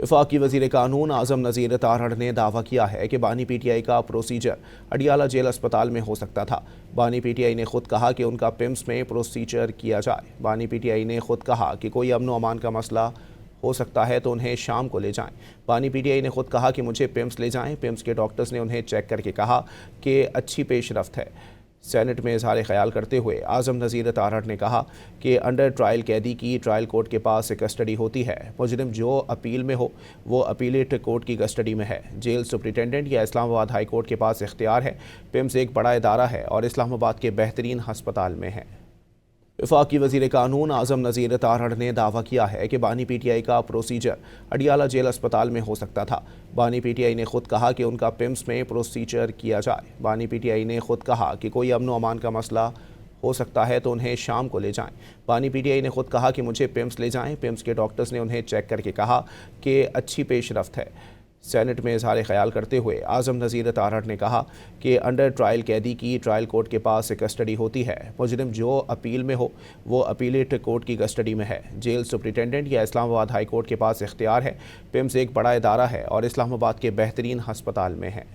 वफाकी वज़ीर कानून आज़म नज़ीर तारड़ ने दावा किया है कि बानी पीटीआई का प्रोसीजर अडियाला जेल अस्पताल में हो सकता था। बानी पीटीआई ने खुद कहा कि उनका पिम्स में प्रोसीजर किया जाए। बानी पीटीआई ने खुद कहा कि कोई अमन अमान का मसला हो सकता है तो उन्हें शाम को ले जाएं। बानी पीटीआई ने खुद कहा कि मुझे पिम्स ले जाएं। पिम्स के डॉक्टर्स ने उन्हें चेक करके कहा कि अच्छी पेशरफ्त है। सेनेट में इजहार ख्याल करते हुए आज़म नज़ीर तारड़ ने कहा कि अंडर ट्रायल कैदी की ट्रायल कोर्ट के पास कस्टडी होती है। मुजरिम जो अपील में हो वो अपीलेट कोर्ट की कस्टडी में है। जेल सुप्रिटेंडेंट या इस्लामाबाद हाई कोर्ट के पास इख्तियार है। पिम्स एक बड़ा इदारा है और इस्लामाबाद के बेहतरीन हस्पताल में है। वफाकी वज़ीर कानून आज़म नज़ीर तारड़ ने दावा किया है कि बानी पीटीआई का प्रोसीजर अडियाला जेल अस्पताल में हो सकता था। बानी पीटीआई ने खुद कहा कि उनका पिम्स में प्रोसीजर किया जाए। बानी पीटीआई ने खुद कहा कि कोई अमन अमान का मसला हो सकता है तो उन्हें शाम को ले जाएं। बानी पीटीआई ने खुद कहा कि मुझे पिम्स ले जाएं। पिम्स के डॉक्टर्स ने उन्हें चेक करके कहा कि अच्छी पेशरफ्त है। सेनेट में इजहार ख्याल करते हुए आज़म नज़ीर तारड़ ने कहा कि अंडर ट्रायल कैदी की ट्रायल कोर्ट के पास कस्टडी होती है। मुजरिम जो अपील में हो वो अपीलेट कोर्ट की कस्टडी में है। जेल सुप्रिटेंडेंट या इस्लामाबाद हाई कोर्ट के पास इख्तियार है। पिम्स एक बड़ा इदारा है और इस्लामाबाद के बेहतरीन हस्पताल में है।